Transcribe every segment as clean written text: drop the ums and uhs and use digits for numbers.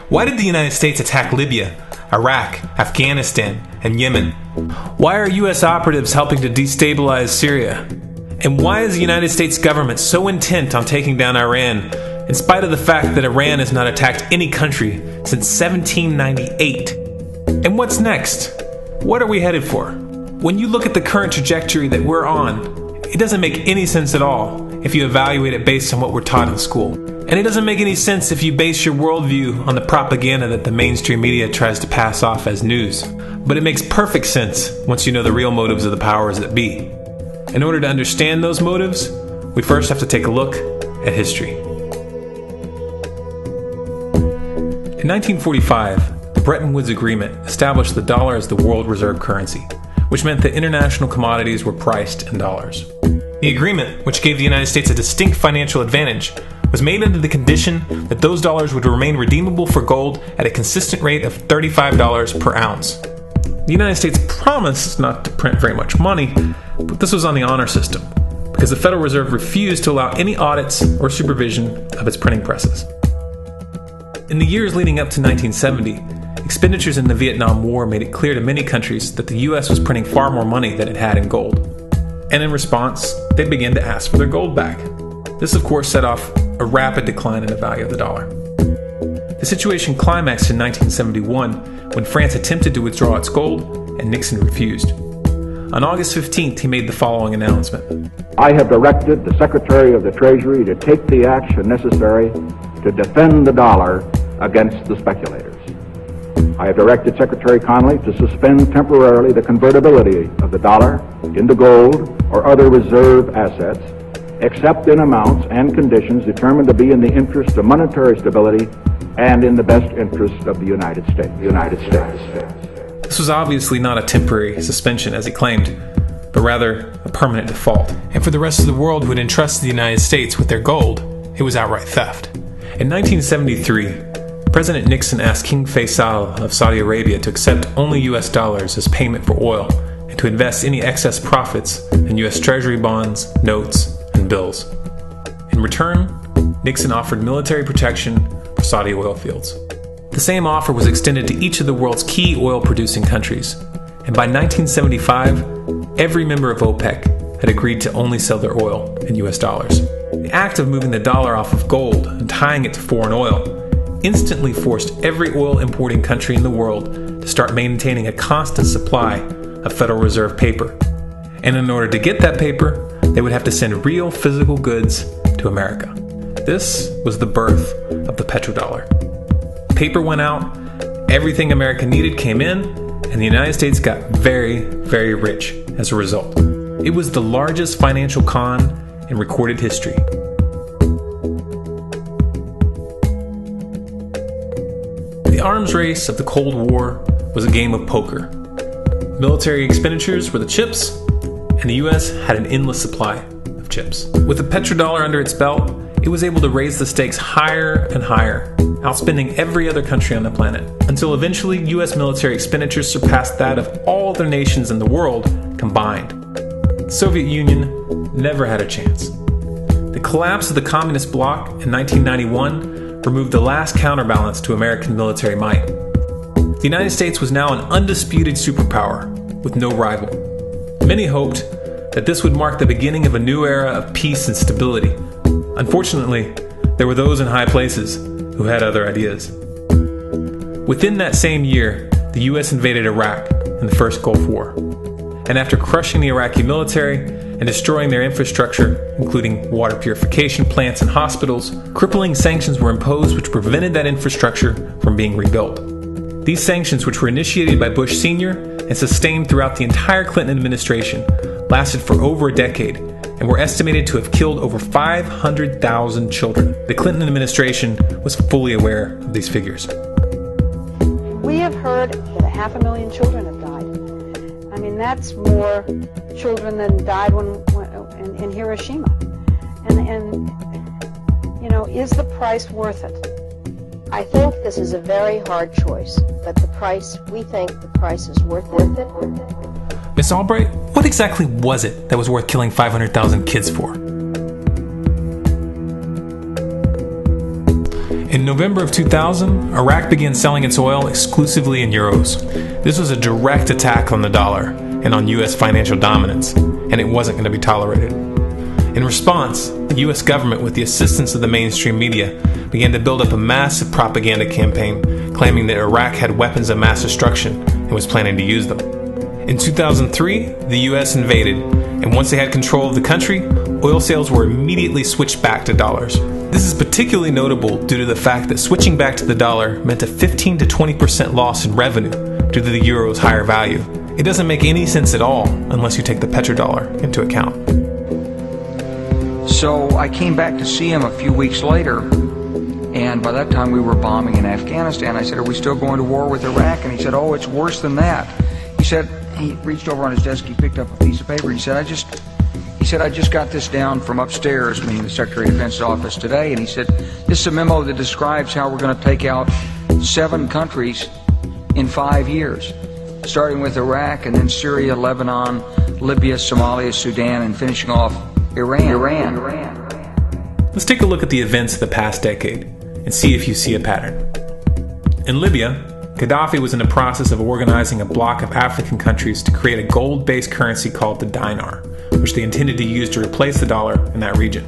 Why did the United States attack Libya, Iraq, Afghanistan, and Yemen? Why are U.S. operatives helping to destabilize Syria? And why is the United States government so intent on taking down Iran, in spite of the fact that Iran has not attacked any country since 1798? And what's next? What are we headed for? When you look at the current trajectory that we're on, it doesn't make any sense at all if you evaluate it based on what we're taught in school. And it doesn't make any sense if you base your worldview on the propaganda that the mainstream media tries to pass off as news. But it makes perfect sense once you know the real motives of the powers that be. In order to understand those motives, we first have to take a look at history. In 1945, the Bretton Woods Agreement established the dollar as the world reserve currency, which meant that international commodities were priced in dollars. The agreement, which gave the United States a distinct financial advantage, was made under the condition that those dollars would remain redeemable for gold at a consistent rate of $35 per ounce. The United States promised not to print very much money, but this was on the honor system, because the Federal Reserve refused to allow any audits or supervision of its printing presses. In the years leading up to 1970, expenditures in the Vietnam War made it clear to many countries that the U.S. was printing far more money than it had in gold. And in response, they began to ask for their gold back. This, of course, set off a rapid decline in the value of the dollar. The situation climaxed in 1971 when France attempted to withdraw its gold and Nixon refused. On August 15th, he made the following announcement. I have directed the Secretary of the Treasury to take the action necessary to defend the dollar against the speculators. I have directed Secretary Connally to suspend temporarily the convertibility of the dollar into gold or other reserve assets, except in amounts and conditions determined to be in the interest of monetary stability and in the best interest of the United States. This was obviously not a temporary suspension, as he claimed, but rather a permanent default. And for the rest of the world who had entrusted the United States with their gold, it was outright theft. In 1973, President Nixon asked King Faisal of Saudi Arabia to accept only U.S. dollars as payment for oil and to invest any excess profits in U.S. Treasury bonds, notes, and bills. In return, Nixon offered military protection for Saudi oil fields. The same offer was extended to each of the world's key oil-producing countries, and by 1975, every member of OPEC had agreed to only sell their oil in U.S. dollars. The act of moving the dollar off of gold and tying it to foreign oil instantly forced every oil-importing country in the world to start maintaining a constant supply of Federal Reserve paper. And in order to get that paper, they would have to send real physical goods to America. This was the birth of the petrodollar. Paper went out, everything America needed came in, and the United States got very, very rich as a result. It was the largest financial con in recorded history. The arms race of the Cold War was a game of poker. Military expenditures were the chips, and the U.S. had an endless supply of chips. With the petrodollar under its belt, it was able to raise the stakes higher and higher, outspending every other country on the planet, until eventually U.S. military expenditures surpassed that of all other nations in the world combined. The Soviet Union never had a chance. The collapse of the communist bloc in 1991 removed the last counterbalance to American military might. The United States was now an undisputed superpower with no rival. Many hoped that this would mark the beginning of a new era of peace and stability. Unfortunately, there were those in high places who had other ideas. Within that same year, the U.S. invaded Iraq in the First Gulf War. And after crushing the Iraqi military and destroying their infrastructure, including water purification plants and hospitals, crippling sanctions were imposed which prevented that infrastructure from being rebuilt. These sanctions, which were initiated by Bush Sr. and sustained throughout the entire Clinton administration, lasted for over a decade and were estimated to have killed over 500,000 children. The Clinton administration was fully aware of these figures. We have heard that 500,000 children have died. I mean, that's more children than died in Hiroshima. And you know, is the price worth it? I think this is a very hard choice, but we think the price is worth it. Miss Albright, what exactly was it that was worth killing 500,000 kids for? In November of 2000, Iraq began selling its oil exclusively in euros. This was a direct attack on the dollar and on U.S. financial dominance, and it wasn't going to be tolerated. In response, the U.S. government, with the assistance of the mainstream media, began to build up a massive propaganda campaign claiming that Iraq had weapons of mass destruction and was planning to use them. In 2003, the U.S. invaded, and once they had control of the country, oil sales were immediately switched back to dollars. This is particularly notable due to the fact that switching back to the dollar meant a 15 to 20% loss in revenue due to the euro's higher value. It doesn't make any sense at all unless you take the petrodollar into account. So I came back to see him a few weeks later, and by that time we were bombing in Afghanistan. I said, "Are we still going to war with Iraq?" And he said, "Oh, it's worse than that." He said, he reached over on his desk, he picked up a piece of paper, and he said, I just got this down from upstairs, meaning the Secretary of Defense's office today, and he said, "This is a memo that describes how we're going to take out 7 countries in 5 years, starting with Iraq, and then Syria, Lebanon, Libya, Somalia, Sudan, and finishing off Iran. Let's take a look at the events of the past decade and see if you see a pattern. In Libya, Gaddafi was in the process of organizing a bloc of African countries to create a gold-based currency called the dinar, which they intended to use to replace the dollar in that region.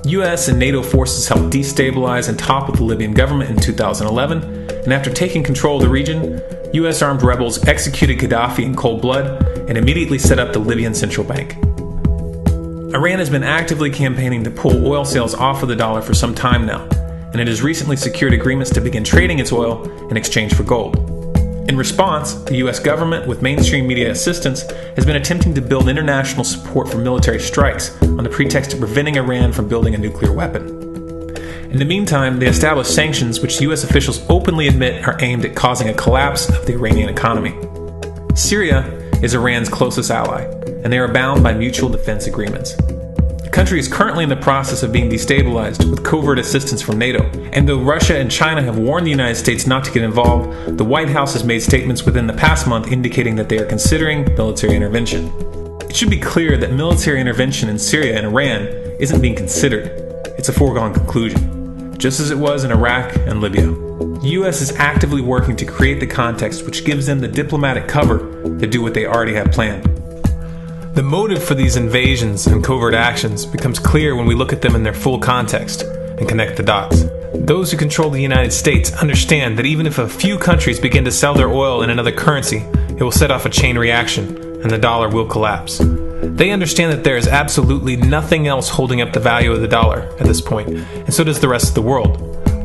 US and NATO forces helped destabilize and topple the Libyan government in 2011, and after taking control of the region, US armed rebels executed Gaddafi in cold blood and immediately set up the Libyan central bank. Iran has been actively campaigning to pull oil sales off of the dollar for some time now, and it has recently secured agreements to begin trading its oil in exchange for gold. In response, the US government, with mainstream media assistance, has been attempting to build international support for military strikes on the pretext of preventing Iran from building a nuclear weapon. In the meantime, they established sanctions which US officials openly admit are aimed at causing a collapse of the Iranian economy. Syria is Iran's closest ally, and they are bound by mutual defense agreements. The country is currently in the process of being destabilized with covert assistance from NATO, and though Russia and China have warned the United States not to get involved, the White House has made statements within the past month indicating that they are considering military intervention. It should be clear that military intervention in Syria and Iran isn't being considered. It's a foregone conclusion, just as it was in Iraq and Libya. The U.S. is actively working to create the context which gives them the diplomatic cover to do what they already have planned. The motive for these invasions and covert actions becomes clear when we look at them in their full context and connect the dots. Those who control the United States understand that even if a few countries begin to sell their oil in another currency, it will set off a chain reaction and the dollar will collapse. They understand that there is absolutely nothing else holding up the value of the dollar at this point, and so does the rest of the world.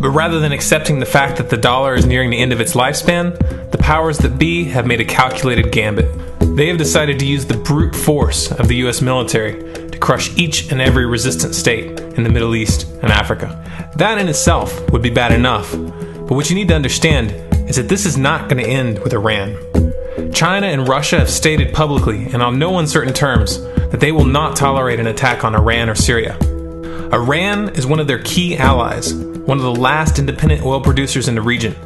But rather than accepting the fact that the dollar is nearing the end of its lifespan, the powers that be have made a calculated gambit. They have decided to use the brute force of the US military to crush each and every resistant state in the Middle East and Africa. That in itself would be bad enough, but what you need to understand is that this is not going to end with Iran. China and Russia have stated publicly and on no uncertain terms that they will not tolerate an attack on Iran or Syria. Iran is one of their key allies, one of the last independent oil producers in the region,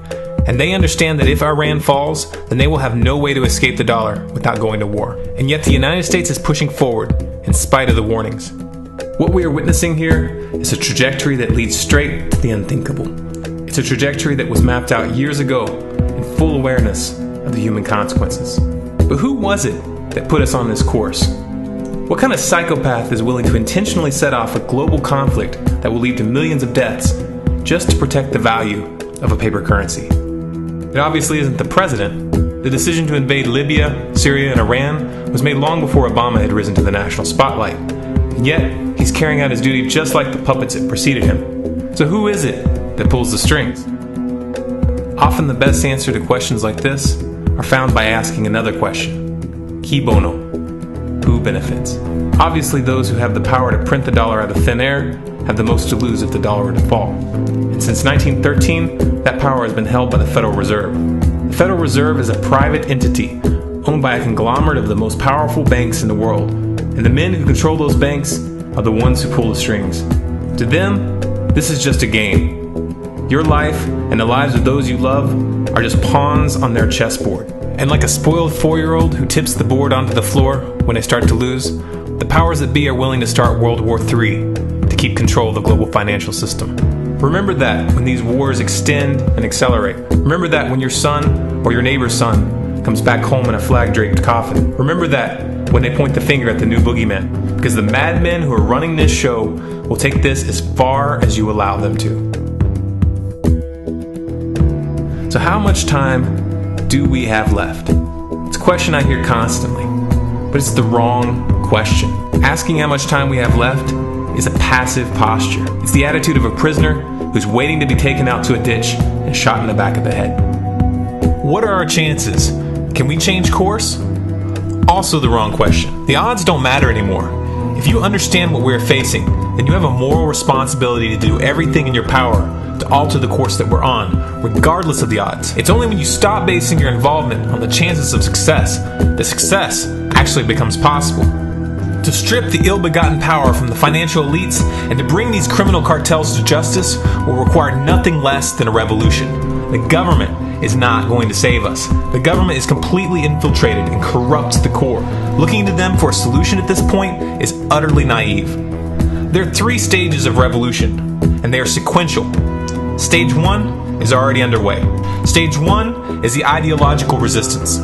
and they understand that if Iran falls, then they will have no way to escape the dollar without going to war. And yet the United States is pushing forward in spite of the warnings. What we are witnessing here is a trajectory that leads straight to the unthinkable. It's a trajectory that was mapped out years ago in full awareness of the human consequences. But who was it that put us on this course? What kind of psychopath is willing to intentionally set off a global conflict that will lead to millions of deaths just to protect the value of a paper currency? It obviously isn't the president. The decision to invade Libya, Syria, and Iran was made long before Obama had risen to the national spotlight. And yet, he's carrying out his duty just like the puppets that preceded him. So who is it that pulls the strings? Often the best answer to questions like this are found by asking another question. Qui bono? Who benefits? Obviously, those who have the power to print the dollar out of thin air have the most to lose if the dollar were to fall. And since 1913, that power has been held by the Federal Reserve. The Federal Reserve is a private entity owned by a conglomerate of the most powerful banks in the world. And the men who control those banks are the ones who pull the strings. To them, this is just a game. Your life and the lives of those you love are just pawns on their chessboard. And like a spoiled 4-year-old who tips the board onto the floor when they start to lose, the powers that be are willing to start World War III to keep control of the global financial system. Remember that when these wars extend and accelerate. Remember that when your son or your neighbor's son comes back home in a flag-draped coffin. Remember that when they point the finger at the new boogeyman. Because the madmen who are running this show will take this as far as you allow them to. So how much time do we have left? It's a question I hear constantly, but it's the wrong question. Asking how much time we have left is a passive posture. It's the attitude of a prisoner who's waiting to be taken out to a ditch and shot in the back of the head. What are our chances? Can we change course? Also the wrong question. The odds don't matter anymore. If you understand what we're facing, then you have a moral responsibility to do everything in your power to alter the course that we're on, regardless of the odds. It's only when you stop basing your involvement on the chances of success that success actually becomes possible. To strip the ill-begotten power from the financial elites and to bring these criminal cartels to justice will require nothing less than a revolution. The government is not going to save us. The government is completely infiltrated and corrupt to the core. Looking to them for a solution at this point is utterly naive. There are 3 stages of revolution, and they are sequential. Stage 1 is already underway. Stage 1 is the ideological resistance.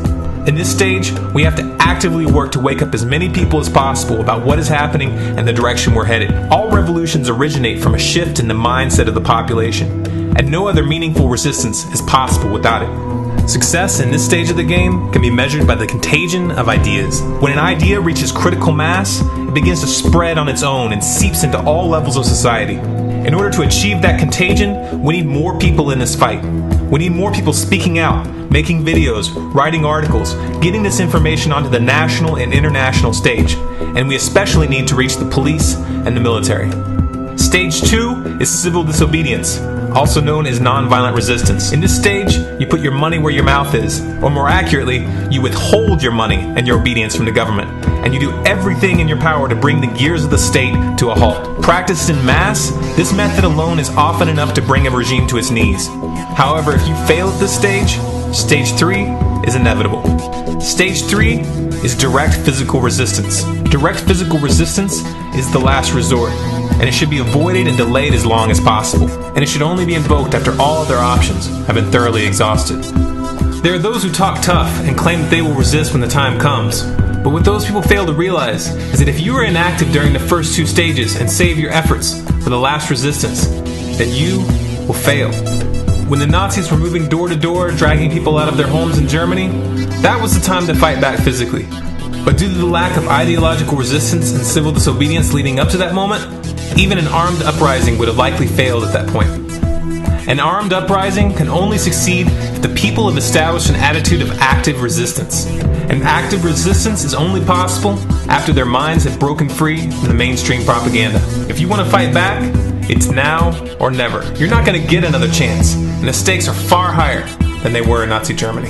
In this stage, we have to actively work to wake up as many people as possible about what is happening and the direction we're headed. All revolutions originate from a shift in the mindset of the population, and no other meaningful resistance is possible without it. Success in this stage of the game can be measured by the contagion of ideas. When an idea reaches critical mass, it begins to spread on its own and seeps into all levels of society. In order to achieve that contagion, we need more people in this fight. We need more people speaking out, making videos, writing articles, getting this information onto the national and international stage. And we especially need to reach the police and the military. Stage 2 is civil disobedience, also known as nonviolent resistance. In this stage, you put your money where your mouth is, or more accurately, you withhold your money and your obedience from the government, and you do everything in your power to bring the gears of the state to a halt. Practiced in mass, this method alone is often enough to bring a regime to its knees. However, if you fail at this stage, stage 3 is inevitable. Stage 3 is direct physical resistance. Direct physical resistance is the last resort, and it should be avoided and delayed as long as possible, and it should only be invoked after all other options have been thoroughly exhausted. There are those who talk tough and claim that they will resist when the time comes, but what those people fail to realize is that if you are inactive during the first 2 stages and save your efforts for the last resistance, then you will fail. When the Nazis were moving door to door, dragging people out of their homes in Germany, that was the time to fight back physically. But due to the lack of ideological resistance and civil disobedience leading up to that moment, even an armed uprising would have likely failed at that point. An armed uprising can only succeed if the people have established an attitude of active resistance. And active resistance is only possible after their minds have broken free from the mainstream propaganda. If you want to fight back, it's now or never. You're not going to get another chance, and the stakes are far higher than they were in Nazi Germany.